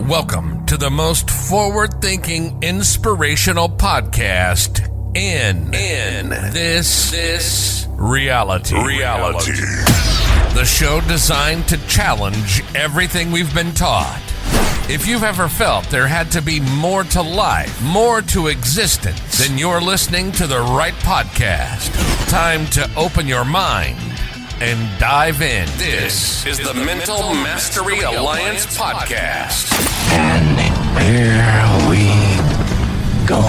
Welcome to the most forward-thinking, inspirational podcast in this reality. The show designed to challenge everything we've been taught. If you've ever felt there had to be more to life, more to existence, then you're listening to the right podcast. Time to open your mind and dive in. This is the Mental Mastery Alliance podcast. And here we go.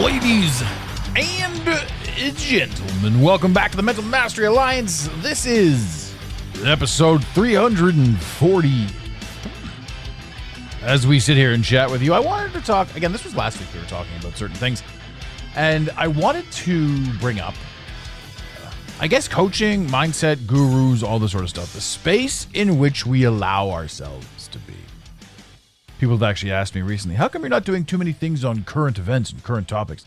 Ladies and gentlemen, welcome back to the Mental Mastery Alliance. This is episode 340. As we sit here and chat with you, I wanted to talk, again, this was last week we were talking about certain things, and I wanted to bring up, I guess, coaching, mindset, gurus, all this sort of stuff, the space in which we allow ourselves to be. People have actually asked me recently, how come you're not doing too many things on current events and current topics?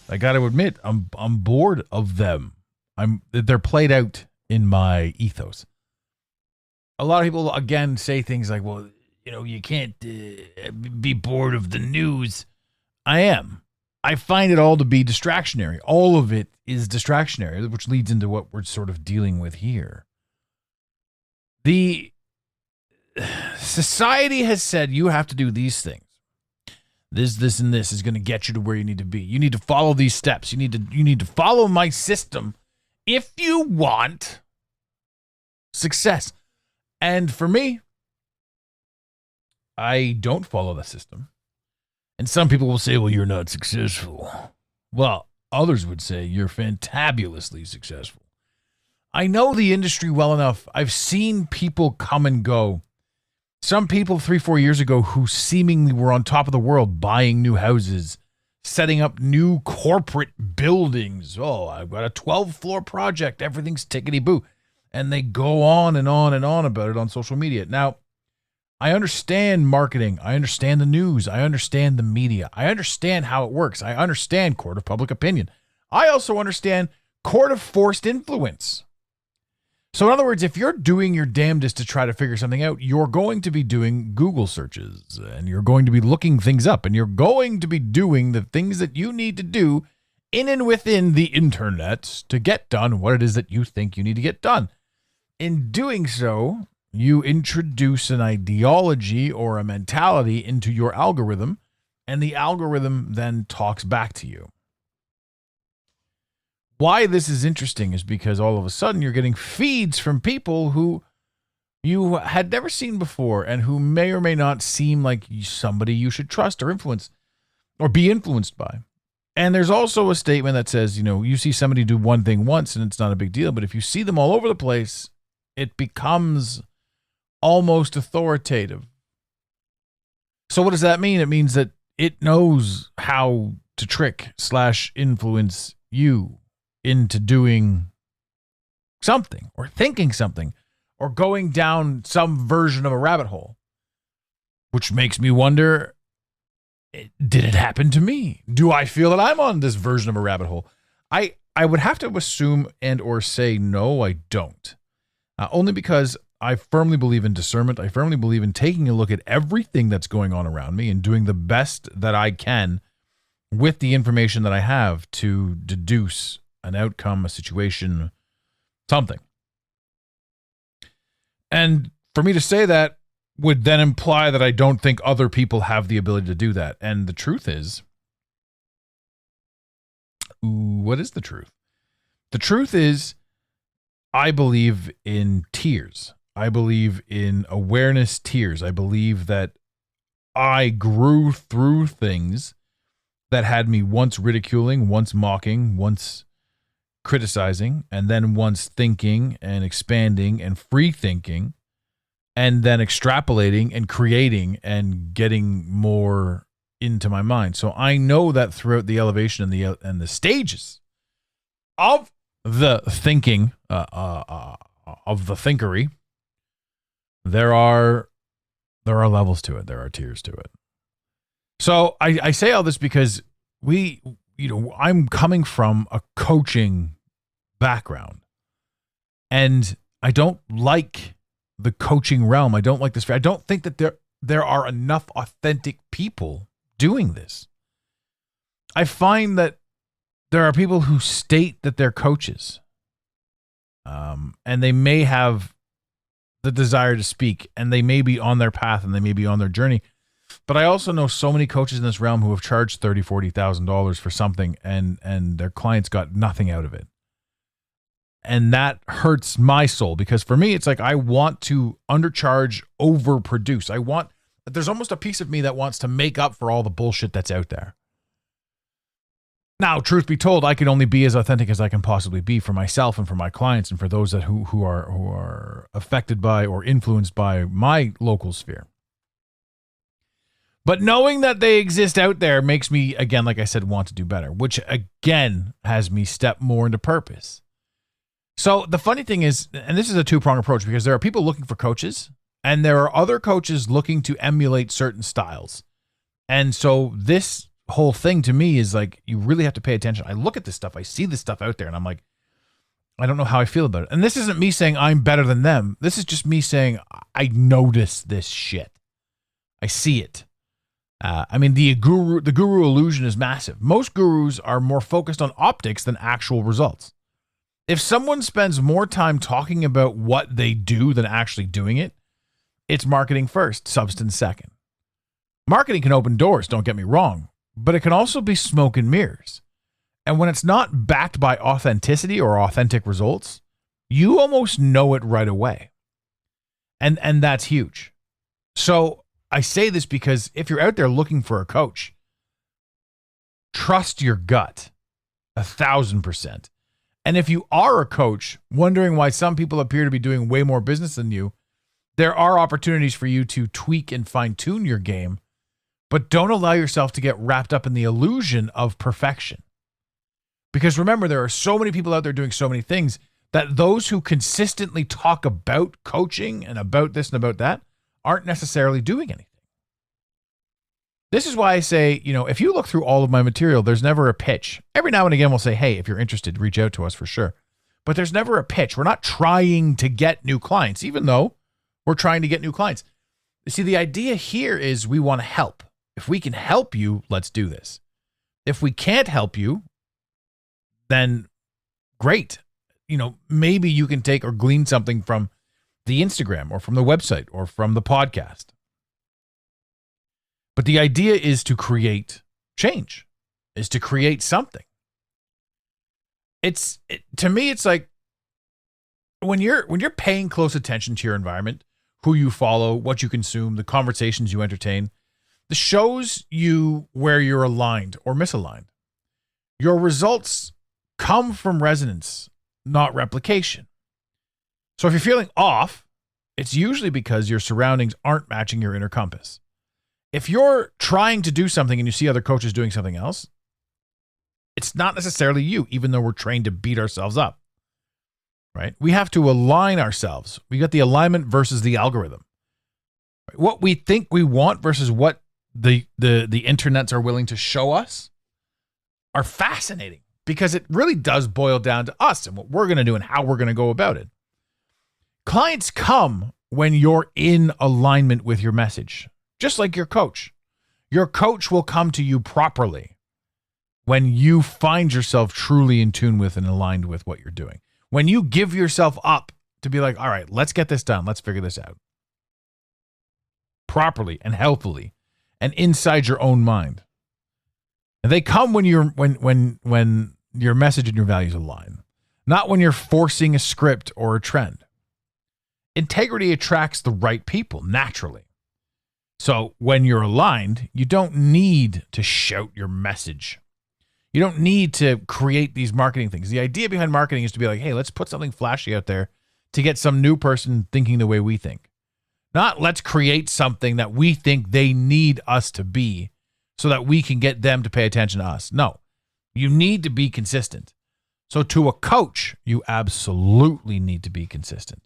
I got to admit, I'm bored of them. They're played out in my ethos. A lot of people, again, say things like, well, you know, you can't be bored of the news. I am. I find it all to be distractionary. All of it is distractionary, which leads into what we're sort of dealing with here. The society has said you have to do these things. This, and this is going to get you to where you need to be. You need to follow these steps. You need to follow my system if you want success. And for me, I don't follow the system. And some people will say, well, you're not successful. Well, others would say you're fantabulously successful. I know the industry well enough. I've seen people come and go. Some people 3-4 years ago who seemingly were on top of the world, buying new houses, setting up new corporate buildings. Oh, I've got a 12-floor project. Everything's tickety-boo. And they go on and on and on about it on social media. Now, I understand marketing. I understand the news. I understand the media. I understand how it works. I understand court of public opinion. I also understand court of forced influence. So in other words, if you're doing your damnedest to try to figure something out, you're going to be doing Google searches and you're going to be looking things up and you're going to be doing the things that you need to do in and within the internet to get done what it is that you think you need to get done. In doing so, you introduce an ideology or a mentality into your algorithm, and the algorithm then talks back to you. Why this is interesting is because all of a sudden you're getting feeds from people who you had never seen before and who may or may not seem like somebody you should trust or influence or be influenced by. And there's also a statement that says, you know, you see somebody do one thing once and it's not a big deal, but if you see them all over the place, it becomes almost authoritative. So what does that mean? It means that it knows how to trick/influence you into doing something or thinking something or going down some version of a rabbit hole, which makes me wonder, did it happen to me? Do I feel that I'm on this version of a rabbit hole? I would have to assume and or say, no, I don't. Only because I firmly believe in discernment. I firmly believe in taking a look at everything that's going on around me and doing the best that I can with the information that I have to deduce an outcome, a situation, something. And for me to say that would then imply that I don't think other people have the ability to do that. And the truth is, what is the truth? The truth is, I believe in tiers. I believe in awareness tiers. I believe that I grew through things that had me once ridiculing, once mocking, once criticizing, and then once thinking and expanding and free thinking, and then extrapolating and creating and getting more into my mind. So I know that throughout the elevation and the stages of the thinking, of the thinkery, there are levels to it. There are tiers to it. So I say all this because I'm coming from a coaching background, and I don't like the coaching realm. I don't like this. I don't think that there are enough authentic people doing this. I find that there are people who state that they're coaches, and they may have the desire to speak, and they may be on their path, and they may be on their journey. But I also know so many coaches in this realm who have charged $30,000, $40,000 for something, and their clients got nothing out of it. And that hurts my soul, because for me, it's like I want to undercharge, overproduce. There's almost a piece of me that wants to make up for all the bullshit that's out there. Now, truth be told, I can only be as authentic as I can possibly be for myself and for my clients and for those that who are affected by or influenced by my local sphere. But knowing that they exist out there makes me, again, like I said, want to do better, which again has me step more into purpose. So the funny thing is, and this is a two-pronged approach, because there are people looking for coaches and there are other coaches looking to emulate certain styles. And so this whole thing to me is like, you really have to pay attention. I look at this stuff, I see this stuff out there, and I'm like, I don't know how I feel about it. And this isn't me saying I'm better than them. This is just me saying I notice this shit. I see it. I mean, the guru illusion is massive. Most gurus are more focused on optics than actual results. If someone spends more time talking about what they do than actually doing it, it's marketing first, substance second. Marketing can open doors, don't get me wrong, but it can also be smoke and mirrors. And when it's not backed by authenticity or authentic results, you almost know it right away. And that's huge. So I say this because if you're out there looking for a coach, trust your gut 1,000%. And if you are a coach wondering why some people appear to be doing way more business than you, there are opportunities for you to tweak and fine-tune your game, but don't allow yourself to get wrapped up in the illusion of perfection. Because remember, there are so many people out there doing so many things that those who consistently talk about coaching and about this and about that aren't necessarily doing anything. This is why I say, if you look through all of my material, there's never a pitch. Every now and again, we'll say, hey, if you're interested, reach out to us for sure. But there's never a pitch. We're not trying to get new clients, even though we're trying to get new clients. You see, the idea here is we want to help. If we can help you, let's do this. If we can't help you, then great. Maybe you can take or glean something from the Instagram or from the website or from the podcast. But the idea is to create change, is to create something. To me, it's like when you're paying close attention to your environment, who you follow, what you consume, the conversations you entertain, this shows you where you're aligned or misaligned. Your results come from resonance, not replication. So if you're feeling off, it's usually because your surroundings aren't matching your inner compass. If you're trying to do something and you see other coaches doing something else, it's not necessarily you, even though we're trained to beat ourselves up, right? We have to align ourselves. We got the alignment versus the algorithm. What we think we want versus what the internets are willing to show us are fascinating, because it really does boil down to us and what we're going to do and how we're going to go about it. Clients come when you're in alignment with your message, just like your coach. Your coach will come to you properly when you find yourself truly in tune with and aligned with what you're doing. When you give yourself up to be like, all right, let's get this done. Let's figure this out properly and healthily and inside your own mind. And they come when when your message and your values align, not when you're forcing a script or a trend. Integrity attracts the right people naturally. So when you're aligned, you don't need to shout your message. You don't need to create these marketing things. The idea behind marketing is to be like, hey, let's put something flashy out there to get some new person thinking the way we think. Not let's create something that we think they need us to be so that we can get them to pay attention to us. No, you need to be consistent. So to a coach, you absolutely need to be consistent.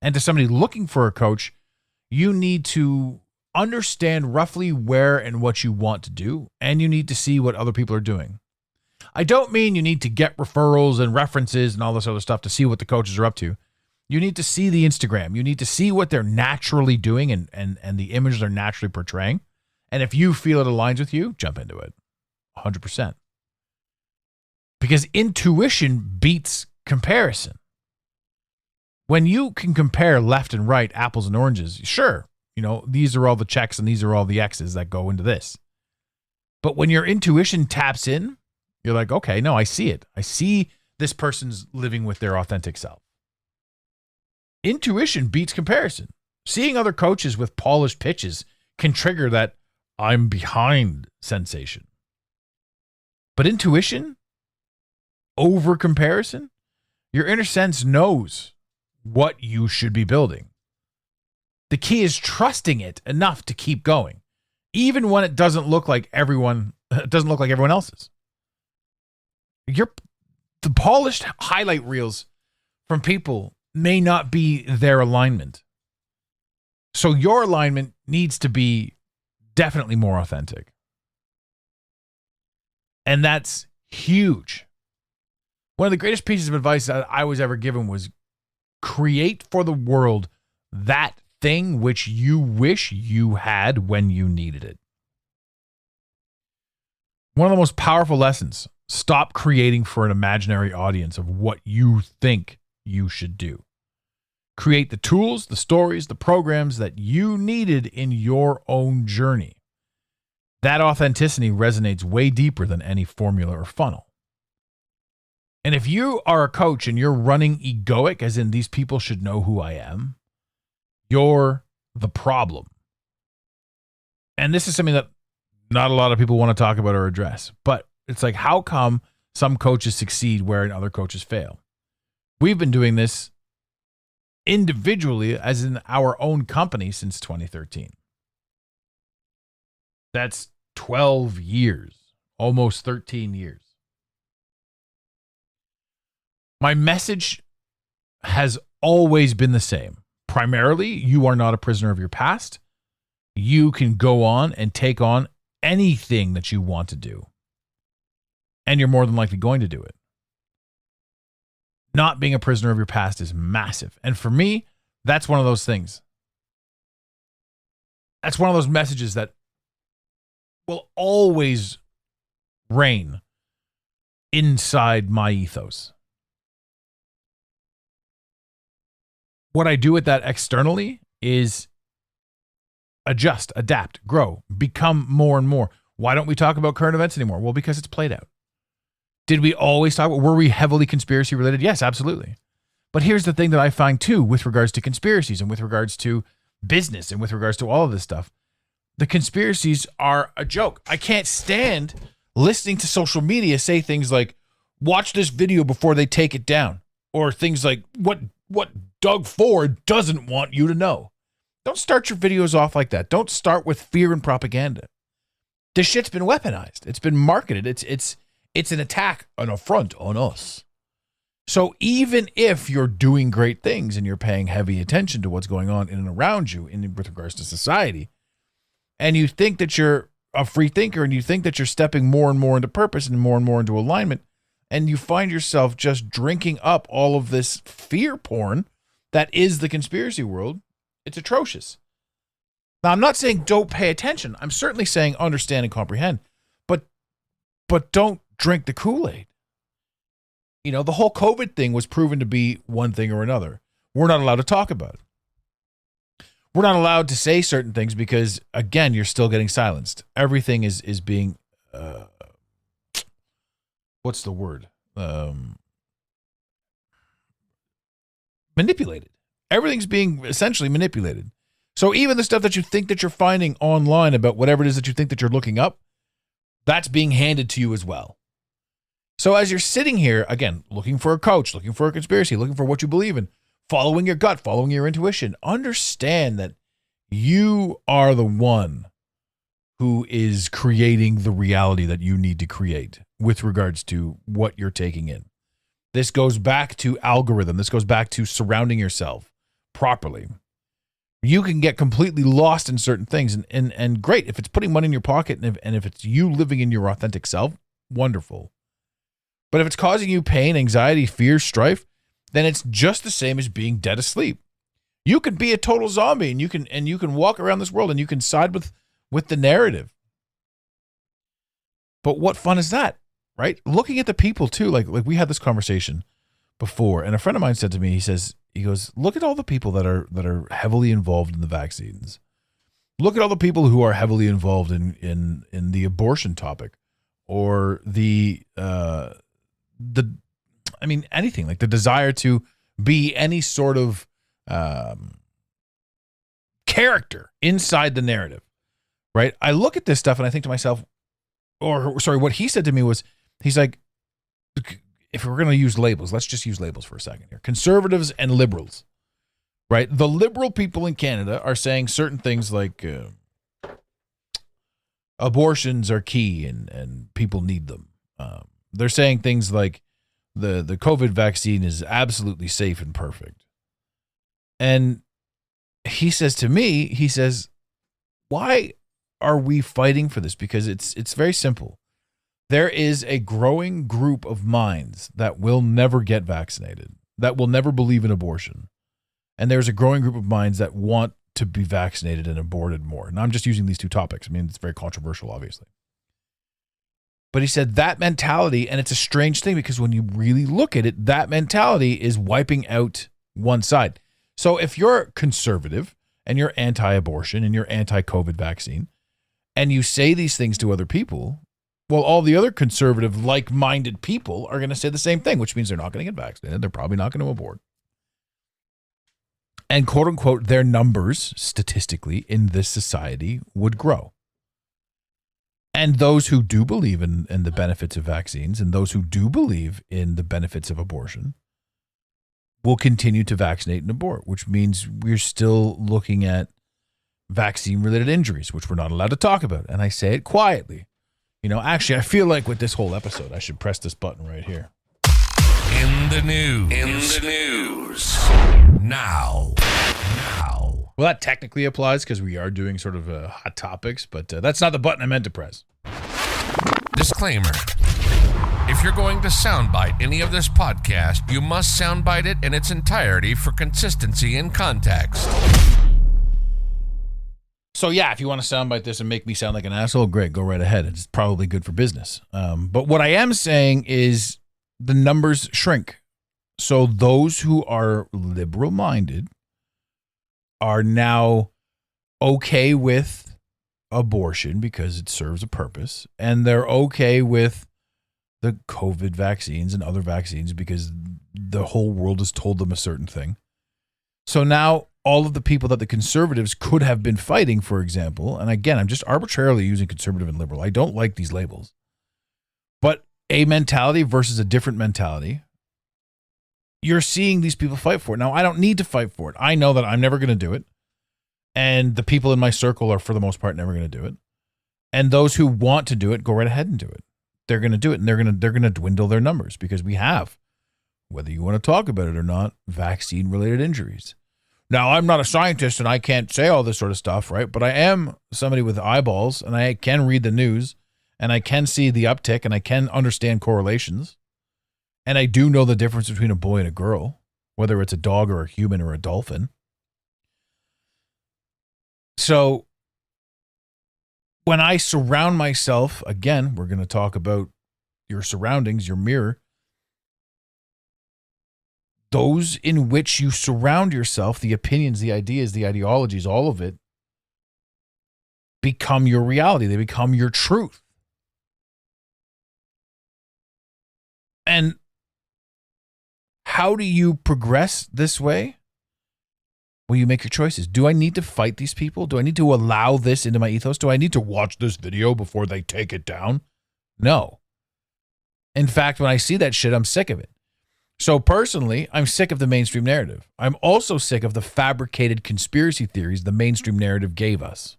And to somebody looking for a coach, you need to understand roughly where and what you want to do, and you need to see what other people are doing. I don't mean you need to get referrals and references and all this other stuff to see what the coaches are up to. You need to see the Instagram. You need to see what they're naturally doing and the image they're naturally portraying. And if you feel it aligns with you, jump into it 100%. Because intuition beats comparison. When you can compare left and right, apples and oranges, sure, these are all the checks and these are all the X's that go into this. But when your intuition taps in, you're like, okay, no, I see it. I see this person's living with their authentic self. Intuition beats comparison. Seeing other coaches with polished pitches can trigger that I'm behind sensation. But intuition over comparison, your inner sense knows what you should be building. The key is trusting it enough to keep going, even when it doesn't look like everyone else's. The polished highlight reels from people may not be their alignment. So your alignment needs to be definitely more authentic. And that's huge. One of the greatest pieces of advice that I was ever given was create for the world that thing which you wish you had when you needed it. One of the most powerful lessons: stop creating for an imaginary audience of what you think you should do. Create the tools, the stories, the programs that you needed in your own journey. That authenticity resonates way deeper than any formula or funnel. And if you are a coach and you're running egoic, as in these people should know who I am, you're the problem. And this is something that not a lot of people want to talk about or address. But it's like, how come some coaches succeed where other coaches fail? We've been doing this individually, as in our own company, since 2013. That's 12 years, almost 13 years. My message has always been the same. Primarily, you are not a prisoner of your past. You can go on and take on anything that you want to do. And you're more than likely going to do it. Not being a prisoner of your past is massive. And for me, that's one of those things. That's one of those messages that will always reign inside my ethos. What I do with that externally is adjust, adapt, grow, become more and more. Why don't we talk about current events anymore? Well, because it's played out. Did we always talk about, were we heavily conspiracy related? Yes, absolutely. But here's the thing that I find too, with regards to conspiracies and with regards to business and with regards to all of this stuff. The conspiracies are a joke. I can't stand listening to social media say things like, watch this video before they take it down. Or things like, what Doug Ford doesn't want you to know. Don't start your videos off like that. Don't start with fear and propaganda. This shit's been weaponized. It's been marketed. It's an attack, an affront on us. So even if you're doing great things and you're paying heavy attention to what's going on in and around you with regards to society, and you think that you're a free thinker and you think that you're stepping more and more into purpose and more into alignment, and you find yourself just drinking up all of this fear porn that is the conspiracy world, it's atrocious. Now, I'm not saying don't pay attention. I'm certainly saying understand and comprehend, but don't drink the Kool-Aid. You know, the whole COVID thing was proven to be one thing or another. We're not allowed to talk about it. We're not allowed to say certain things because, again, you're still getting silenced. Everything is being, what's the word? Manipulated. Everything's being essentially manipulated. So even the stuff that you think that you're finding online about whatever it is that you think that you're looking up, that's being handed to you as well. So as you're sitting here, again, looking for a coach, looking for a conspiracy, looking for what you believe in, following your gut, following your intuition, understand that you are the one who is creating the reality that you need to create with regards to what you're taking in. This goes back to algorithm. This goes back to surrounding yourself properly. You can get completely lost in certain things. And great, if it's putting money in your pocket and if it's you living in your authentic self, wonderful. But if it's causing you pain, anxiety, fear, strife, then it's just the same as being dead asleep. You can be a total zombie and you can walk around this world and you can side with the narrative. But what fun is that, right? Looking at the people too, like we had this conversation before, and a friend of mine said to me, he goes, look at all the people that are heavily involved in the vaccines. Look at all the people who are heavily involved in the abortion topic, or anything, like the desire to be any sort of character inside the narrative, right? I look at this stuff and I think to myself, what he said to me was, he's like, if we're going to use labels, let's just use labels for a second here. Conservatives and liberals, right? The liberal people in Canada are saying certain things like abortions are key and people need them. They're saying things like the COVID vaccine is absolutely safe and perfect. And he says to me, why are we fighting for this? Because it's very simple. There is a growing group of minds that will never get vaccinated, that will never believe in abortion. And there's a growing group of minds that want to be vaccinated and aborted more. And I'm just using these two topics. I mean, it's very controversial, obviously. But he said that mentality, and it's a strange thing because when you really look at it, that mentality is wiping out one side. So if you're conservative and you're anti-abortion and you're anti-COVID vaccine, and you say these things to other people, well, all the other conservative, like-minded people are going to say the same thing, which means they're not going to get vaccinated. They're probably not going to abort. And quote unquote, their numbers statistically in this society would grow. And those who do believe in the benefits of vaccines and those who do believe in the benefits of abortion will continue to vaccinate and abort, which means we're still looking at vaccine-related injuries, which we're not allowed to talk about. And I say it quietly. Actually, I feel like with this whole episode, I should press this button right here. In the news. Now. Well, that technically applies because we are doing sort of hot topics, but that's not the button I meant to press. Disclaimer. If you're going to soundbite any of this podcast, you must soundbite it in its entirety for consistency and context. So yeah, if you want to soundbite this and make me sound like an asshole, great, go right ahead. It's probably good for business. But what I am saying is the numbers shrink. So those who are liberal-minded are now okay with abortion because it serves a purpose, and they're okay with the COVID vaccines and other vaccines because the whole world has told them a certain thing. So now all of the people that the conservatives could have been fighting, for example, and again, I'm just arbitrarily using conservative and liberal. I don't like these labels. But a mentality versus a different mentality, you're seeing these people fight for it. Now, I don't need to fight for it. I know that I'm never going to do it. And the people in my circle are, for the most part, never going to do it. And those who want to do it, go right ahead and do it. They're going to do it, and they're going to dwindle their numbers because we have, whether you want to talk about it or not, vaccine-related injuries. Now, I'm not a scientist and I can't say all this sort of stuff, right? But I am somebody with eyeballs and I can read the news and I can see the uptick and I can understand correlations. And I do know the difference between a boy and a girl, whether it's a dog or a human or a dolphin. So when I surround myself, again, we're going to talk about your surroundings, your mirror. Those in which you surround yourself, the opinions, the ideas, the ideologies, all of it, become your reality. They become your truth. And how do you progress this way? Well, you make your choices. Do I need to fight these people? Do I need to allow this into my ethos? Do I need to watch this video before they take it down? No. In fact, when I see that shit, I'm sick of it. So personally, I'm sick of the mainstream narrative. I'm also sick of the fabricated conspiracy theories the mainstream narrative gave us.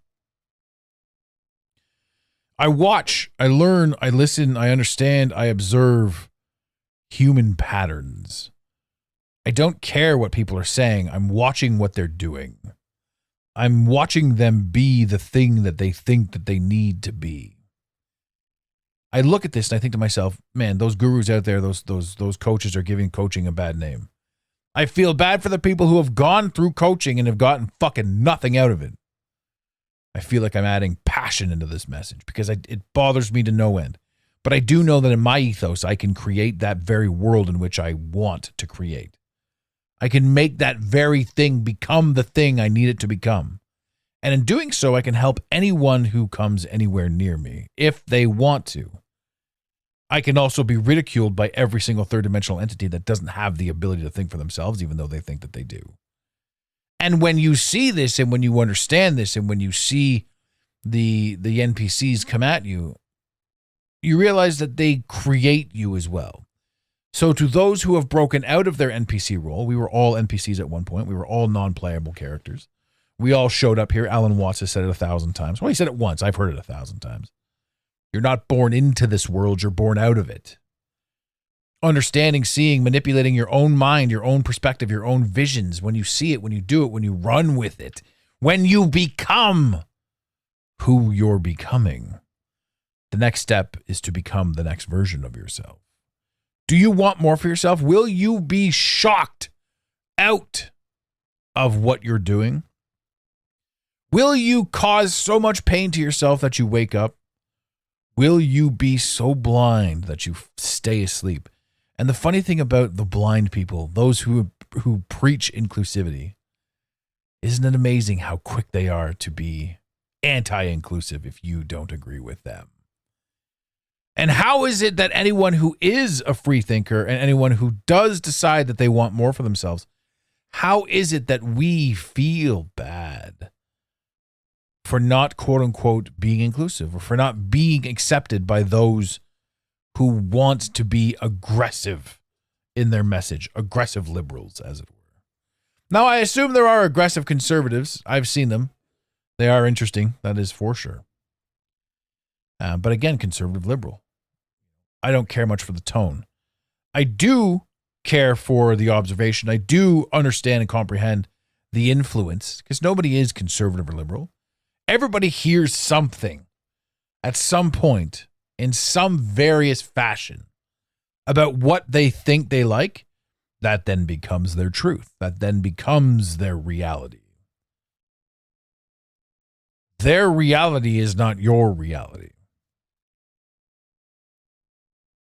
I watch, I learn, I listen, I understand, I observe human patterns. I don't care what people are saying. I'm watching what they're doing. I'm watching them be the thing that they think that they need to be. I look at this and I think to myself, man, those gurus out there, those coaches are giving coaching a bad name. I feel bad for the people who have gone through coaching and have gotten fucking nothing out of it. I feel like I'm adding passion into this message because it bothers me to no end. But I do know that in my ethos, I can create that very world in which I want to create. I can make that very thing become the thing I need it to become. And in doing so, I can help anyone who comes anywhere near me if they want to. I can also be ridiculed by every single third-dimensional entity that doesn't have the ability to think for themselves, even though they think that they do. And when you see this and when you understand this and when you see the NPCs come at you, you realize that they create you as well. So to those who have broken out of their NPC role, we were all NPCs at one point. We were all non-playable characters. We all showed up here. Alan Watts has said it 1,000 times. Well, he said it once. I've heard it 1,000 times. You're not born into this world. You're born out of it. Understanding, seeing, manipulating your own mind, your own perspective, your own visions. When you see it, when you do it, when you run with it, when you become who you're becoming. The next step is to become the next version of yourself. Do you want more for yourself? Will you be shocked out of what you're doing? Will you cause so much pain to yourself that you wake up? Will you be so blind that you stay asleep? And the funny thing about the blind people, those who preach inclusivity, isn't it amazing how quick they are to be anti-inclusive if you don't agree with them? And how is it that anyone who is a free thinker and anyone who does decide that they want more for themselves, how is it that we feel bad for not, quote unquote, being inclusive or for not being accepted by those who want to be aggressive in their message, aggressive liberals, as it were? Now, I assume there are aggressive conservatives. I've seen them. They are interesting. That is for sure. But again, conservative liberal. I don't care much for the tone. I do care for the observation. I do understand and comprehend the influence because nobody is conservative or liberal. Everybody hears something at some point in some various fashion about what they think they like. That then becomes their truth. That then becomes their reality. Their reality is not your reality.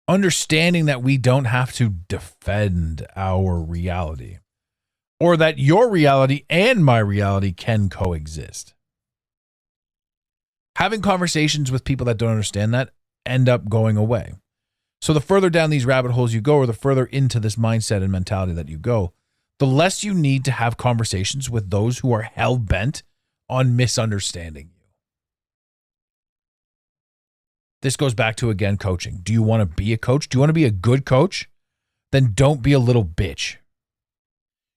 Understanding that we don't have to defend our reality, or that your reality and my reality can coexist. Having conversations with people that don't understand that end up going away. So the further down these rabbit holes you go, or the further into this mindset and mentality that you go, the less you need to have conversations with those who are hell-bent on misunderstanding you. This goes back to, again, coaching. Do you want to be a coach? Do you want to be a good coach? Then don't be a little bitch.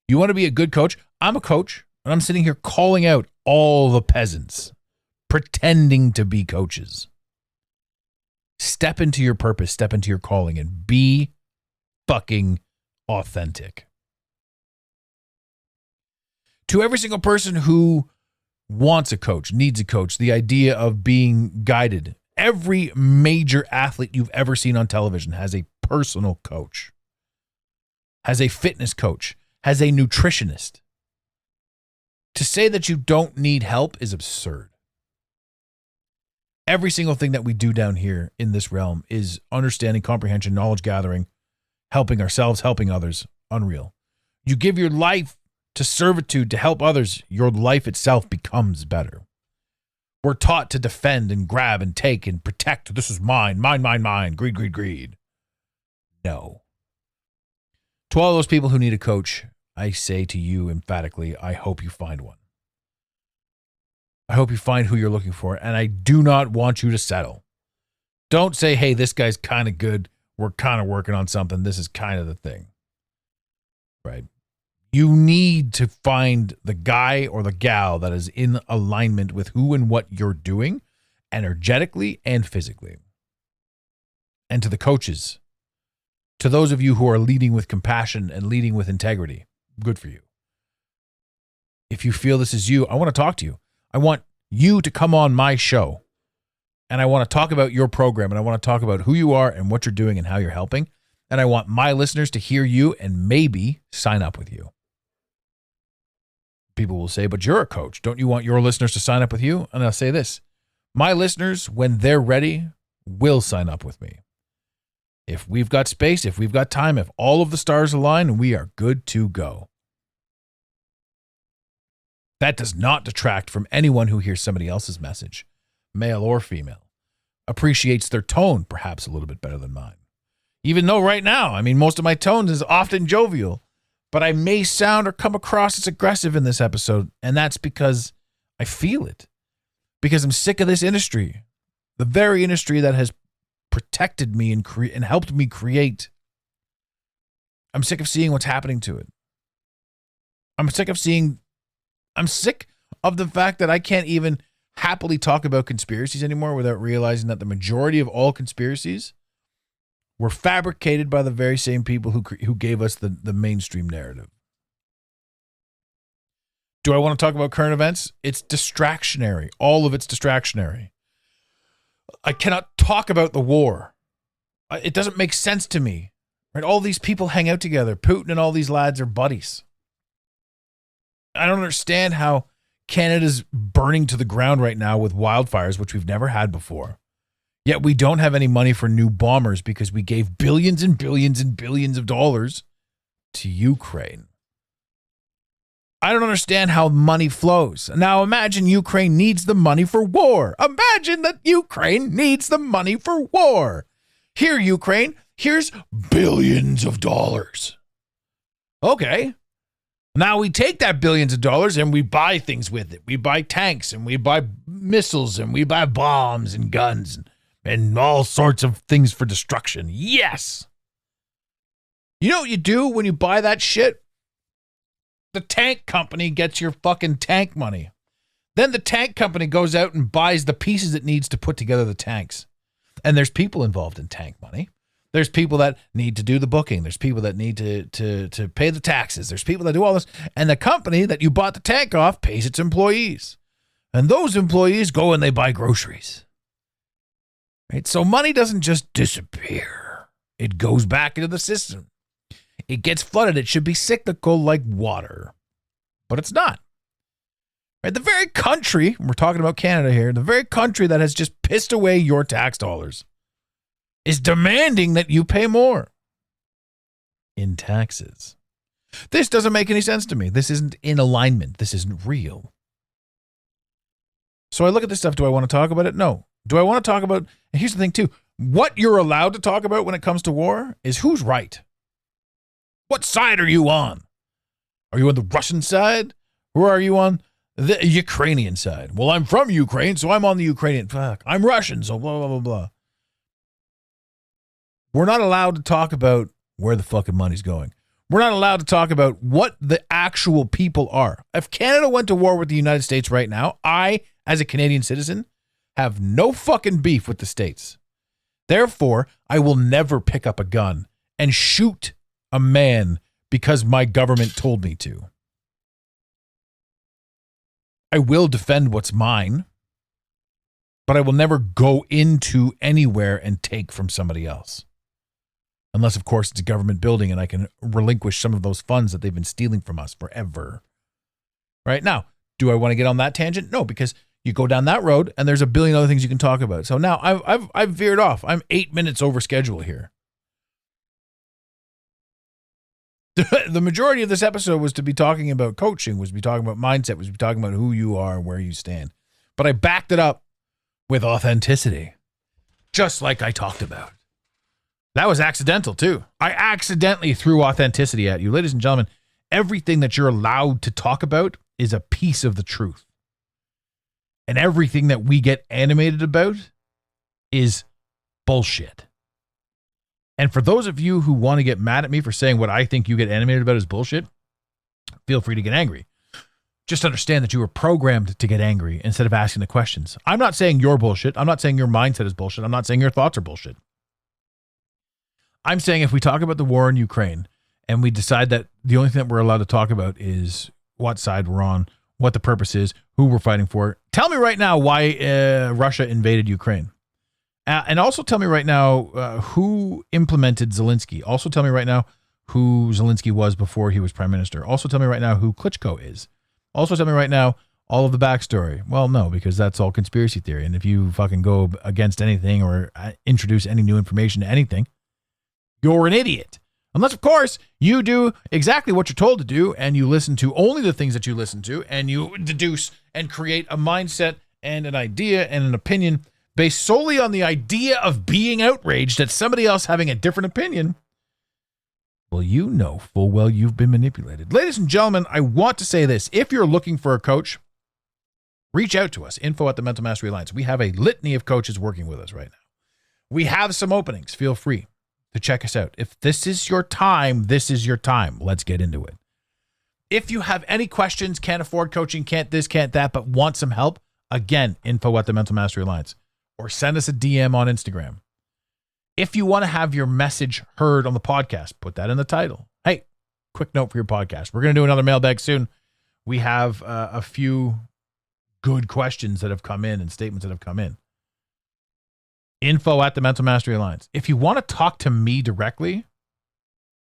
You want to be a good coach? I'm a coach, and I'm sitting here calling out all the peasants pretending to be coaches. Step into your purpose, step into your calling, and be fucking authentic. To every single person who wants a coach, needs a coach, the idea of being guided. Every major athlete you've ever seen on television has a personal coach, has a fitness coach, has a nutritionist. To say that you don't need help is absurd. Every single thing that we do down here in this realm is understanding, comprehension, knowledge gathering, helping ourselves, helping others. Unreal. You give your life to servitude to help others, your life itself becomes better. We're taught to defend and grab and take and protect. This is mine, mine, mine, mine. Greed, greed, greed. No. To all those people who need a coach, I say to you emphatically, I hope you find one. I hope you find who you're looking for, and I do not want you to settle. Don't say, hey, this guy's kind of good. We're kind of working on something. This is kind of the thing. Right? You need to find the guy or the gal that is in alignment with who and what you're doing, energetically and physically. And to the coaches, to those of you who are leading with compassion and leading with integrity, good for you. If you feel this is you, I want to talk to you. I want you to come on my show, and I want to talk about your program, and I want to talk about who you are and what you're doing and how you're helping. And I want my listeners to hear you and maybe sign up with you. People will say, but you're a coach. Don't you want your listeners to sign up with you? And I'll say this. My listeners, when they're ready, will sign up with me. If we've got space, if we've got time, if all of the stars align, we are good to go. That does not detract from anyone who hears somebody else's message, male or female, appreciates their tone perhaps a little bit better than mine. Even though right now, most of my tones is often jovial, but I may sound or come across as aggressive in this episode, and that's because I feel it. Because I'm sick of this industry, the very industry that has protected me and helped me create. I'm sick of seeing what's happening to it. I'm sick of the fact that I can't even happily talk about conspiracies anymore without realizing that the majority of all conspiracies were fabricated by the very same people who gave us the mainstream narrative. Do I want to talk about current events? It's distractionary. All of it's distractionary. I cannot talk about the war. It doesn't make sense to me. Right? All these people hang out together. Putin and all these lads are buddies. I don't understand how Canada's burning to the ground right now with wildfires, which we've never had before. Yet we don't have any money for new bombers because we gave billions and billions and billions of dollars to Ukraine. I don't understand how money flows. Now imagine Ukraine needs the money for war. Imagine that Ukraine needs the money for war. Here, Ukraine, here's billions of dollars. Okay. Now we take that billions of dollars and we buy things with it. We buy tanks and we buy missiles and we buy bombs and guns and all sorts of things for destruction. Yes. You know what you do when you buy that shit? The tank company gets your fucking tank money. Then the tank company goes out and buys the pieces it needs to put together the tanks. And there's people involved in tank money. There's people that need to do the booking. There's people that need to pay the taxes. There's people that do all this. And the company that you bought the tank off pays its employees. And those employees go and they buy groceries. Right? So money doesn't just disappear. It goes back into the system. It gets flooded. It should be cyclical like water. But it's not. Right? The very country, we're talking about Canada here, the very country that has just pissed away your tax dollars is demanding that you pay more in taxes. This doesn't make any sense to me. This isn't in alignment. This isn't real. So I look at this stuff. Do I want to talk about it? No. Do I want to talk about, and here's the thing too, what you're allowed to talk about when it comes to war is who's right. What side are you on? Are you on the Russian side? Or are you on the Ukrainian side? Well, I'm from Ukraine, so I'm on the Ukrainian. Fuck, I'm Russian, so blah, blah, blah, blah. We're not allowed to talk about where the fucking money's going. We're not allowed to talk about what the actual people are. If Canada went to war with the United States right now, I, as a Canadian citizen, have no fucking beef with the States. Therefore, I will never pick up a gun and shoot a man because my government told me to. I will defend what's mine, but I will never go into anywhere and take from somebody else. Unless, of course, it's a government building and I can relinquish some of those funds that they've been stealing from us forever. Right now, do I want to get on that tangent? No, because you go down that road and there's a billion other things you can talk about. So now I've veered off. I'm 8 minutes over schedule here. The majority of this episode was to be talking about coaching, was to be talking about mindset, was to be talking about who you are, where you stand. But I backed it up with authenticity, just like I talked about. That was accidental too. I accidentally threw authenticity at you. Ladies and gentlemen, everything that you're allowed to talk about is a piece of the truth. And everything that we get animated about is bullshit. And for those of you who want to get mad at me for saying what I think you get animated about is bullshit, feel free to get angry. Just understand that you were programmed to get angry instead of asking the questions. I'm not saying you're bullshit. I'm not saying your mindset is bullshit. I'm not saying your thoughts are bullshit. I'm saying if we talk about the war in Ukraine and we decide that the only thing that we're allowed to talk about is what side we're on, what the purpose is, who we're fighting for, tell me right now why Russia invaded Ukraine. And also tell me right now who implemented Zelensky. Also tell me right now who Zelensky was before he was prime minister. Also tell me right now who Klitschko is. Also tell me right now all of the backstory. Well, no, because that's all conspiracy theory. And if you fucking go against anything or introduce any new information to anything, you're an idiot. Unless, of course, you do exactly what you're told to do and you listen to only the things that you listen to and you deduce and create a mindset and an idea and an opinion based solely on the idea of being outraged at somebody else having a different opinion. Well, you know full well you've been manipulated. Ladies and gentlemen, I want to say this. If you're looking for a coach, reach out to us, info at the Mental Mastery Alliance. We have a litany of coaches working with us right now. We have some openings. Feel free to check us out. If this is your time, this is your time. Let's get into it. If you have any questions, can't afford coaching, can't this, can't that, but want some help, again, info at the Mental Mastery Alliance. Or send us a DM on Instagram. If you want to have your message heard on the podcast, put that in the title. Hey, quick note for your podcast. We're going to do another mailbag soon. We have a few good questions that have come in and statements that have come in. Info at the Mental Mastery Alliance. If you want to talk to me directly,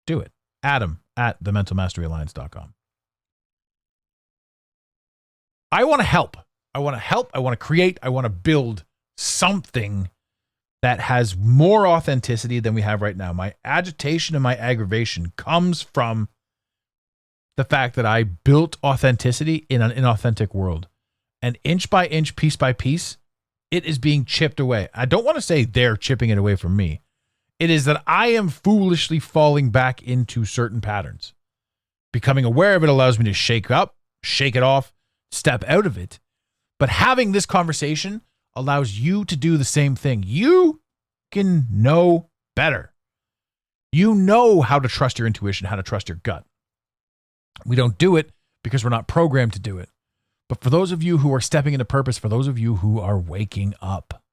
do it. Adam at thementalmasteryalliance.com. I want to help. I want to create. I want to build something that has more authenticity than we have right now. My agitation and my aggravation comes from the fact that I built authenticity in an inauthentic world. And inch by inch, piece by piece, it is being chipped away. I don't want to say they're chipping it away from me. It is that I am foolishly falling back into certain patterns. Becoming aware of it allows me to shake up, shake it off, step out of it. But having this conversation allows you to do the same thing. You can know better. You know how to trust your intuition, how to trust your gut. We don't do it because we're not programmed to do it. But for those of you who are stepping into purpose, for those of you who are waking up,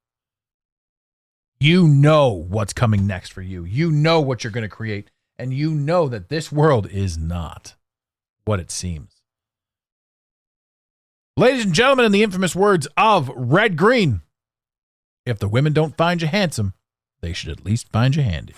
you know what's coming next for you. You know what you're going to create. And you know that this world is not what it seems. Ladies and gentlemen, in the infamous words of Red Green, if the women don't find you handsome, they should at least find you handy.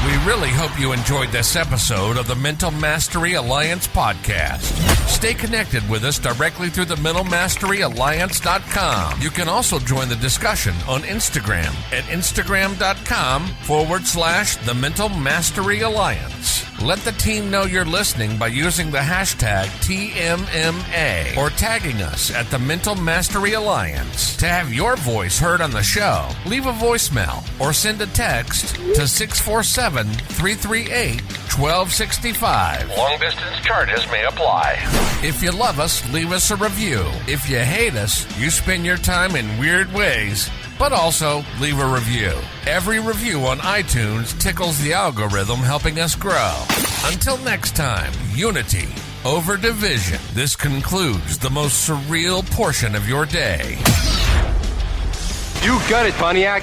We really hope you enjoyed this episode of the Mental Mastery Alliance podcast. Stay connected with us directly through the mentalmasteryalliance.com. You can also join the discussion on Instagram at instagram.com/the Mental Mastery Alliance. Let the team know you're listening by using the hashtag TMMA or tagging us at the Mental Mastery Alliance. To have your voice heard on the show, leave a voicemail or send a text to 647-338-1265. Long distance charges may apply. If you love us, leave us a review. If you hate us, you spend your time in weird ways, but also leave a review. Every review on iTunes tickles the algorithm, helping us grow. Until next time, unity over division. This concludes the most surreal portion of your day. You got it, Pontiac.